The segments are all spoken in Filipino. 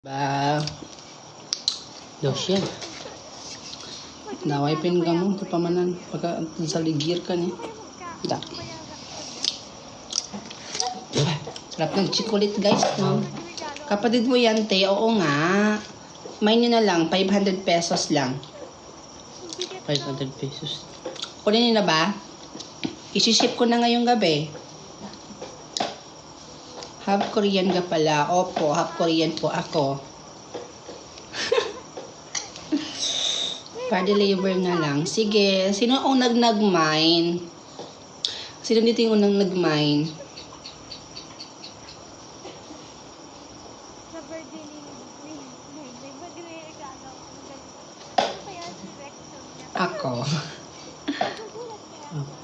Ba, lotion. Naway pin ka mo, pamanan pagka sa ligir ka ni. Da. Sarap ng chocolate guys, no? Kapatid mo yan, te. Oo nga. May nyo na lang, 500 pesos lang. 500 pesos. Kunin nyo na ba? Isiship ko na ngayong gabi. Half Korean ka pala. Opo, half Korean po ako. Pa-deliver na lang. Sige, sino ang nag-mine? Sino dito yung unang nag-mine? Sa birthday ni may birthday regalo. Ano kaya si Rexon niya? Ako. Nagulat kaya. Oo.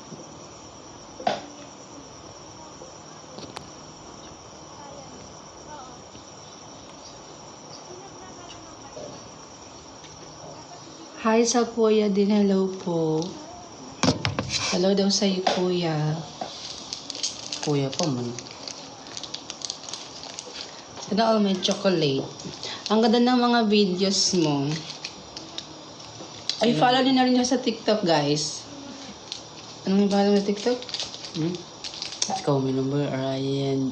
Hi sa kuya din. Hello po. Hello daw sa'yo kuya. Kuya pa man. Sana all may chocolate. Ang ganda ng mga videos mo. Ay, follow niyo na rin siya sa TikTok, guys. Anong yung follow na TikTok? Ikaw, may number, Ryan.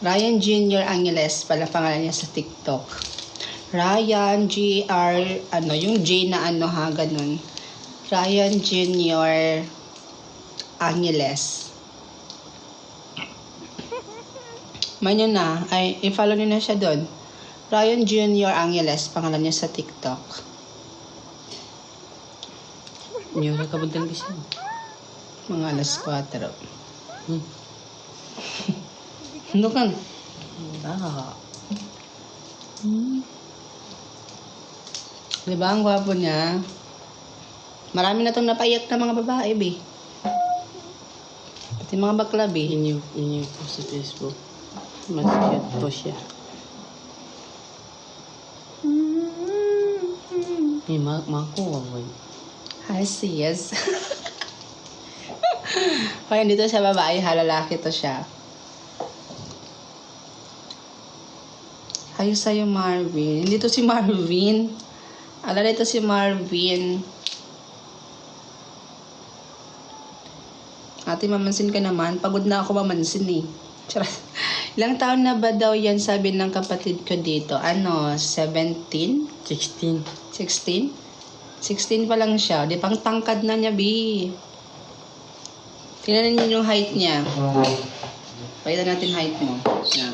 Ryan Jr. Angeles pala pangalan niya sa TikTok. Ryan Jr. Yung J na ha, ganun. Ryan Jr. Angeles. May nyo na. Ay, i-follow nyo na siya doon. Ryan Jr. Angeles, pangalan niya sa TikTok. Niyo ka kabuntan kasi. Mga alas 4. Hmm. Ano kan? Ah. Diba, ang gwapo niya? Marami na itong napaiyak na mga babae, be. Pati mga bakla, be. Inyo po sa Facebook. Mas cute po siya. Makuha mo. Hi, sis. Kaya dito sa babae, halalaki to siya. Hi sa'yo, Marvin. Dito si Marvin. Alala, ito si Marvin. Ate, mamansin ka naman. Pagod na ako mamansin eh. Charot. Ilang taon na ba daw yan, sabi ng kapatid ko dito? 17? 16. 16? 16 pa lang siya. Di pang tangkad na niya, bi. Tingnan niyo yung height niya. Pakita natin height mo. Yan.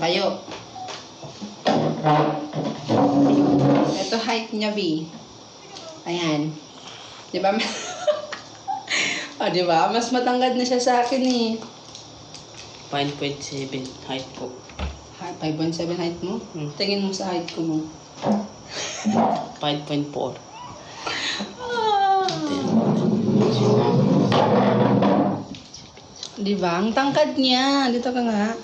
Kayo. Ito height niya, bi. Ayan. Di ba? Di ba? Mas matangkad na siya sa akin eh. 5.7 height po. 5.7 height mo? Tingin mo sa height ko mo. 5.4. Di ba? Ang tangkad niya. Dito ka nga.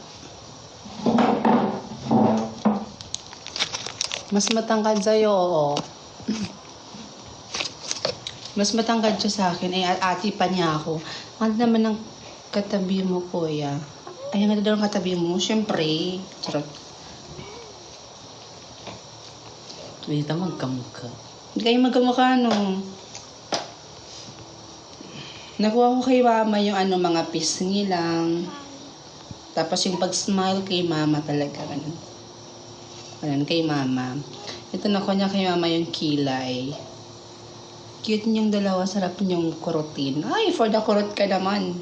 Mas matangkad sa'yo, oo. Mas matangkad siya sa akin. Ay, ati pa niya ako. Ang naman ng katabi mo, kuya. Ay, ang ganda daw ng katabi mo. Siyempre. Charot. Hindi ta magkamukha. Hindi kayo magkamukha, no? Nakuha ko kay mama yung mga pisngi lang. Tapos yung pag-smile kay mama talaga. Ganun kay mama. Ito nakuha niya kay mama yung kilay. Cute niyong dalawa. Sarap niyong kurutin. Ay, for the kurot ka naman.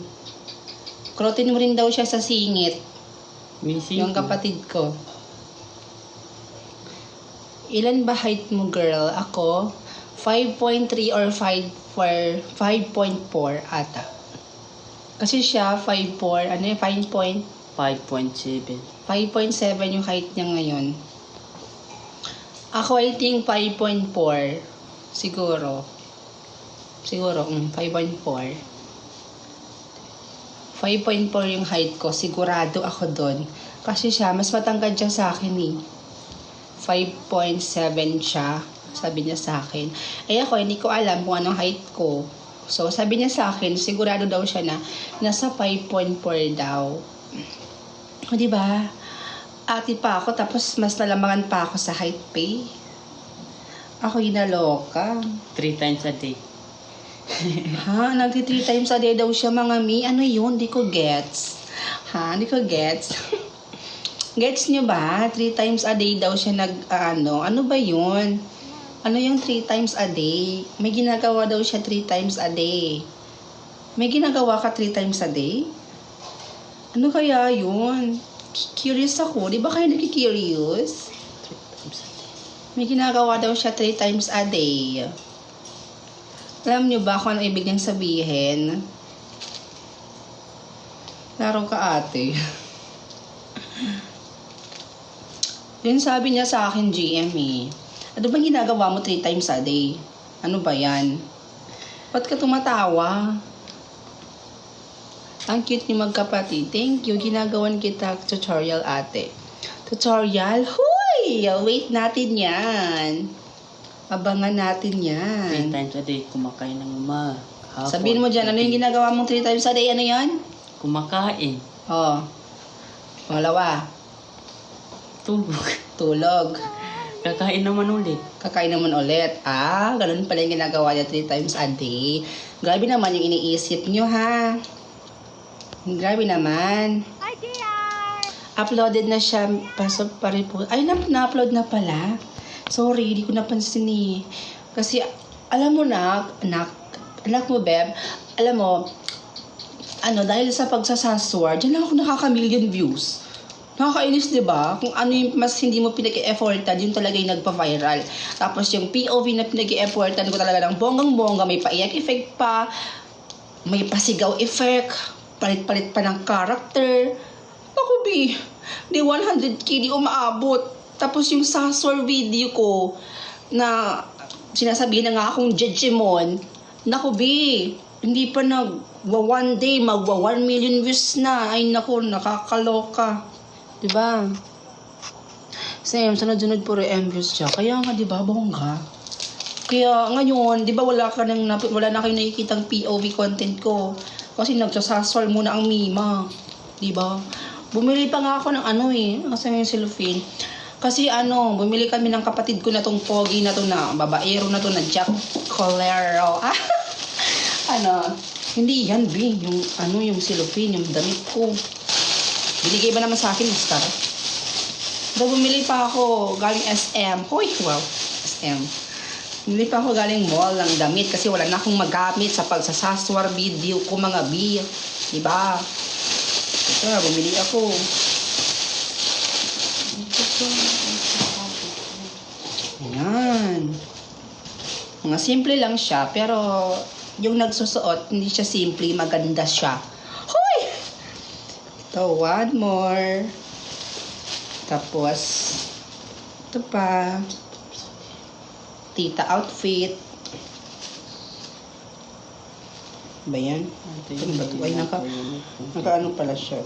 Kurutin mo rin daw siya sa singit. Missing. Yung kapatid ko. Ilan ba height mo, girl? Ako, 5.3 or 5.4 ata. Kasi siya, 5.4. 5.7 yung height niya ngayon. Ako, I think 5.4. Siguro. 5.4. 5.4 yung height ko. Sigurado ako doon. Kasi siya, mas matangkad siya sa akin eh. 5.7 siya. Sabi niya sa akin. Eh ako, hindi ko alam kung anong height ko. So, sabi niya sa akin, sigurado daw siya na nasa 5.4 daw. O, diba? ate pa ako, tapos mas nalamangan pa ako sa height pay. Ako inaloka. 3 times a day. Ha? Nagti 3 times a day daw siya, mga mi. Ano yun? Di ko gets. Ha? Di ko gets. Gets nyo ba? 3 times a day daw siya ano ba yun? Ano yung 3 times a day? May ginagawa daw siya 3 times a day. May ginagawa ka 3 times a day? Ano kaya yun? Curious ako. Di ba kayo nagki-curious? 3 times a day. May ginagawa daw siya 3 times a day. Alam niyo ba kung ano ibig niyang sabihin? Laro ka, ate. Yun sabi niya sa akin, GM eh. Ano bang ginagawa mo 3 times a day? Ano ba yan? Ba't ka tumatawa? Ang cute niyo magkapatid. Thank you. Ginagawan kita tutorial, ate. Tutorial? Huy! Wait natin yan. Abangan natin 3 yan. times a day, kumakain ng hapon. Sabihin mo dyan, ano yung ginagawa mong 3 times a day? Ano yan? Kumakain. Oh. Pangalawa, Tulog. tulog. Kakain naman ulit. Kakain naman ulit. Ah, ganun pala yung ginagawa niya 3 times a day. Grabe naman yung iniisip nyo, ha? Grabe naman. Hi, JR! Uploaded na siya. Pasok pa rin po. Ay, na-upload na pala. Sorry, hindi ko napansin eh. Kasi, alam mo na, anak mo, Beb, alam mo, dahil sa pagsasaswar, dyan lang ako nakaka-million views. Nakakainis, di ba? Kung ano yung mas hindi mo pinag-e-effortan, yun talaga yung nagpa-viral. Tapos yung POV na pinag-e-effortan ko talaga ng bonggang-bongga, may paiyak effect pa, may pasigaw effect, palit-palit pa ng character. Ako, di 100k di umaabot. Tapos yung saswar video ko, na sinasabihin na nga akong Jejemon, naku, hindi pa one day, magwa 1 million views na. Ay, naku, nakakaloka. Diba? Same, sunod-sunod puro views siya. Kaya nga, diba, bongga? Kaya ngayon, diba, wala na kayo nakikitang POV content ko. Kasi nagsasaswal muna ang Mima. Diba? Bumili pa nga ako ng kasi yung cellophane. Kasi bumili kami ng kapatid ko na tong pogi na to na babaero na to na Jack Colero. Hindi yan, yung cellophane, yung damit ko. Binigay ba naman sa akin, Star? So, bumili pa ako galing SM. Hoy, wow, SM. Bumili pa ako galing mall ng damit kasi wala na akong magamit sa pagsasaswar video ko, mga B. Diba? Ito, bumili ako. Ayan. Mga simple lang siya, pero yung nagsusuot, hindi siya simple, maganda siya. Hoy! Ito, one more. Tapos, ito pa. Tita outfit. Ba yan? Ito ba ito? Ay, nakaano pala siya.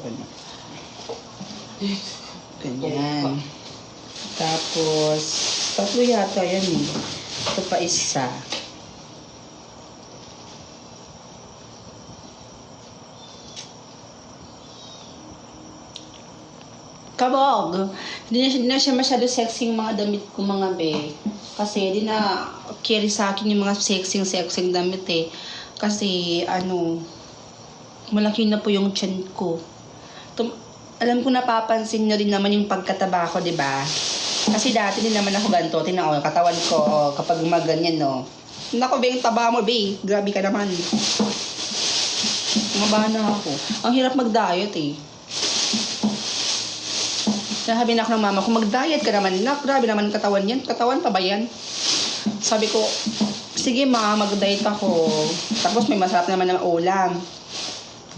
Ganyan. Tapos, tatlo yata yan eh. Ito pa isa. Kabog. Hindi na siya masyado sexy yung mga damit ko, mga be. Kasi di na carry sa akin yung mga sexy damit eh. Kasi malaki na po yung tiyan ko. Alam ko napapansin nyo rin naman yung pagkataba ko, di ba? Kasi dati din naman ako ganito. Tingnan ko, katawan ko, kapag gumaganyan, no. Naku, be, yung taba mo, be. Grabe ka naman. Mabana na ako. Ang hirap mag-diet, eh. Sabi na ako ng mama ko, mag-diet ka naman. Grabe naman katawan yan. Katawan pa ba yan? Sabi ko, sige ma, mag-diet ako. Tapos may masarap naman ng ulam.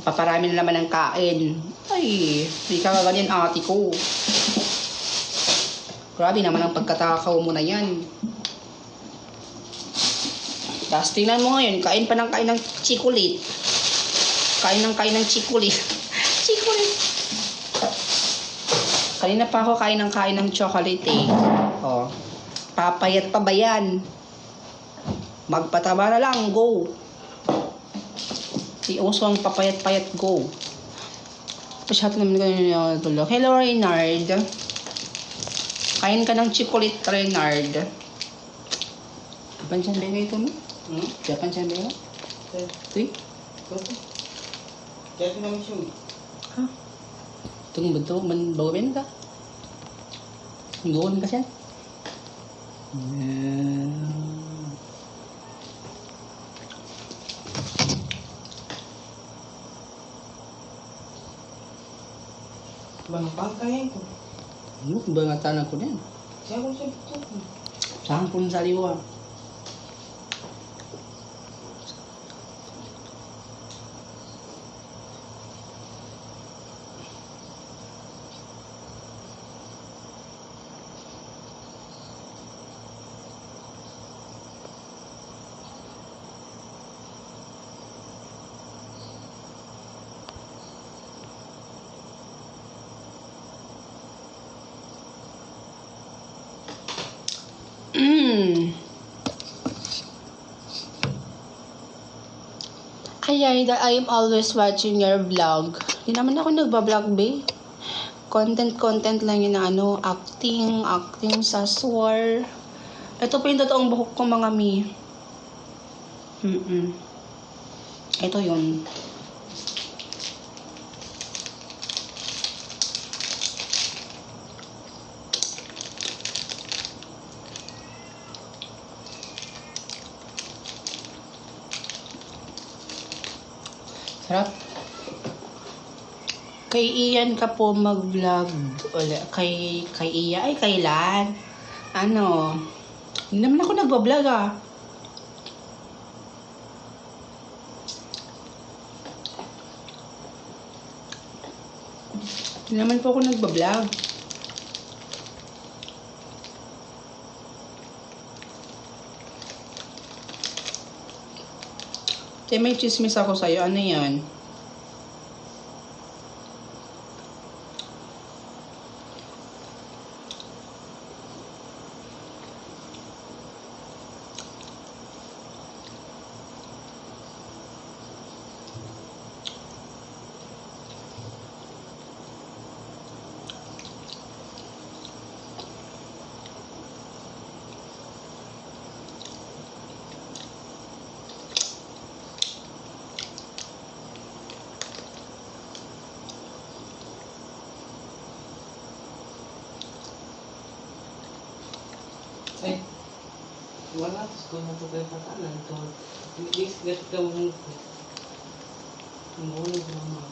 Paparami na naman ng kain. Ay, hindi ka ganyan ate ko. Grabe naman ang pagkatakaw mo na yan. Tapos tingnan mo ngayon, kain pa ng kain ng chikulit. Kain ng chikulit. Chikulit. Kanina pa ako kain ng chocolate eh. Oh. Papayat pa ba yan? Magpataba na lang, go. Iuso ang papayat-payat, go. Pasyat naman ko yung tulog. Hello, Reynard. Kain ka ng chocolate Renard. Japan chan bega ito mo? Japan chan bega? Tuy? Kaya ito namin siya. Ha? Itong beto, bawin ka? Doon ka siya? Bang pangkain ko. Ano, bangatan ako din. Siya ko siya ito. Sampun saliwa. Ay, I'm always watching your vlog. Hindi naman ako nagbablog, babe. Content lang yun na ano, acting sa swar. Ito pa yung totoong buhok ko, mga mi. Ito yun. Sarap. Kay Ian ka po mag-vlog. Kay Iya. Ay, kailan? Ano? Hindi naman ako nagbablog ah. Hindi naman po ako nagbablog. Kaya may chismis ako sa'yo. Ano yan? Eh, wala. Kung natutay patanan ito. Hindi sigat ka mo. Ang buhay ko naman.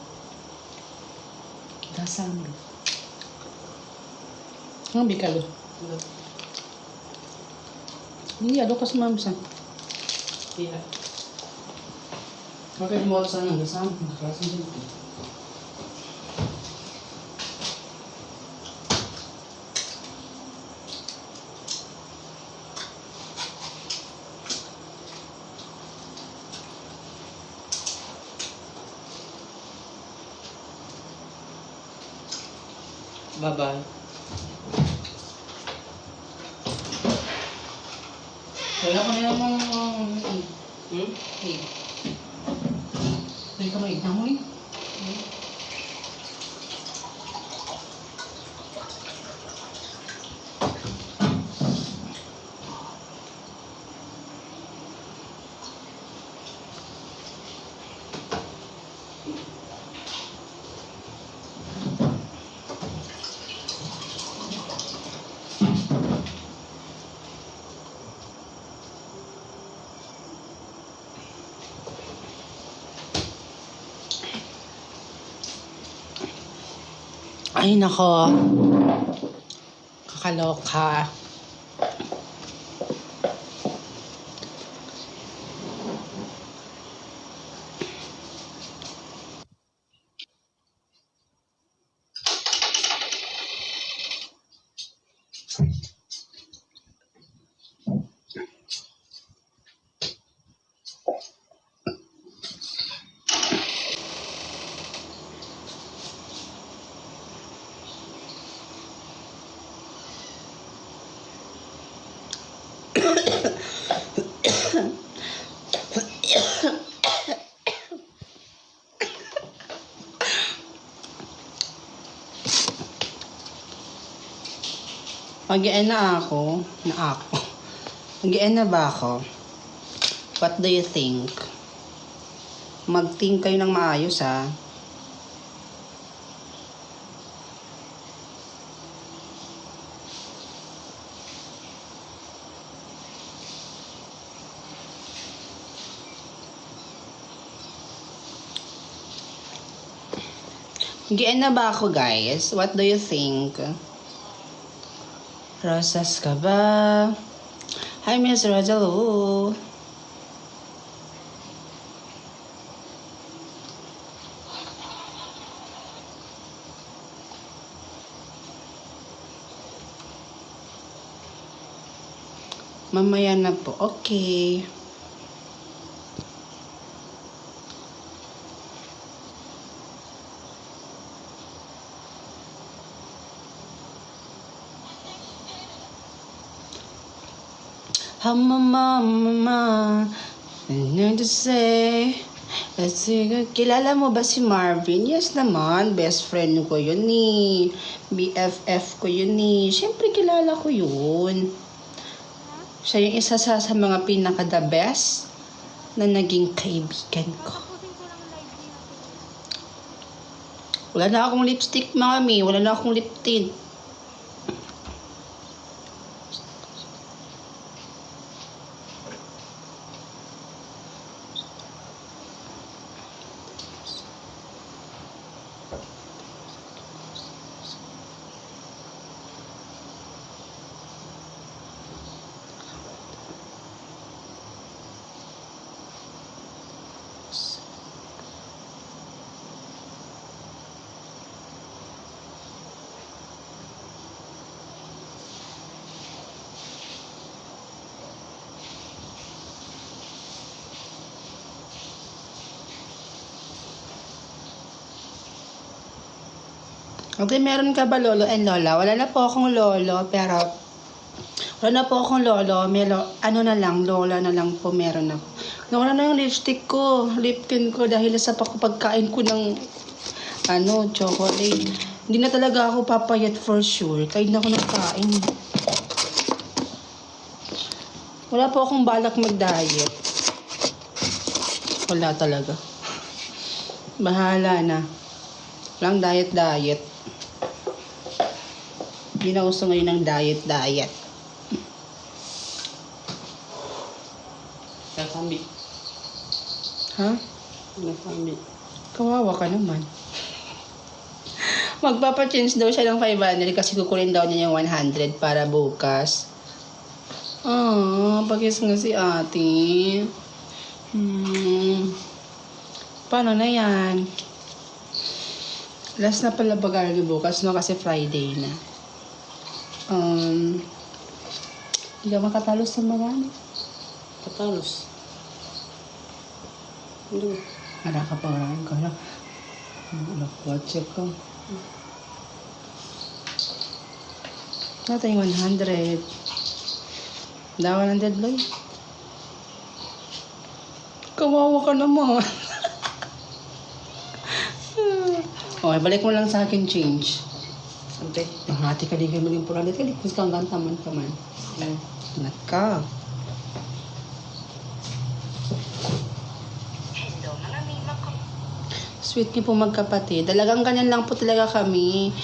Dasang. Ang bikalo. Hindi, ado ka sumamsa. Tira. Bakit mo sa nang dasang? Dasang dito. Bye-bye. Kaya ko na namang... Hmm? Kaya ka maignan mo eh. Ay, nako. Kakaloka. Mag-i-end na ako. Mag-i-end na ba ako? What do you think? Mag-think kayo ng maayos, ha? Mag-i-end na ba ako, guys? What do you think? Rosas ka ba? Hi, Miss Rosalu. Mamaya na po. Okay. Mama, ano to say? Kilala mo ba si Marvin? Yes naman, best friend ko yun ni. BFF ko yun ni. Siyempre kilala ko yun. Siya yung isa sa mga pinaka-the best na naging kaibigan ko. Tapusin ko lang live niya. Wala na akong lipstick, mami. Wala na akong lip tint. Okay, meron ka ba lolo and lola? Wala na po akong lolo, pero wala na po akong lolo. Ano na lang, lola na lang po meron ako. Nawala na yung lipstick ko, lip tint ko dahil sa pagkain ko ng chocolate. Hindi na talaga ako papayat for sure. Kahit na ako nagkain. Wala po akong balak mag-diet. Wala talaga. Bahala na. Walang diet. Hindi na gusto ngayon ng diet. Kasambi. Ha? Kasambi. Kawawa ka naman. Magpapa-change daw siya ng 500 kasi kukunin daw niya yung 100 para bukas. Pagkis nga si ate. Paano na yan? Last na pala bagali bukas, no? Kasi Friday na. Hindi ka makatalos sa magano. Katalos. Ano? Ara ka pa rin ka na. Check ko. Natin yung 100. Dawa ng deadline. Kawawa ka naman. Okay, balik mo lang sa akin change. Sante. Hati ka din kayo maging puralit. Kung kang gantaman ka man. Ingat ka. Sweet niyo po magkapatid. Talagang ganyan lang po talaga kami.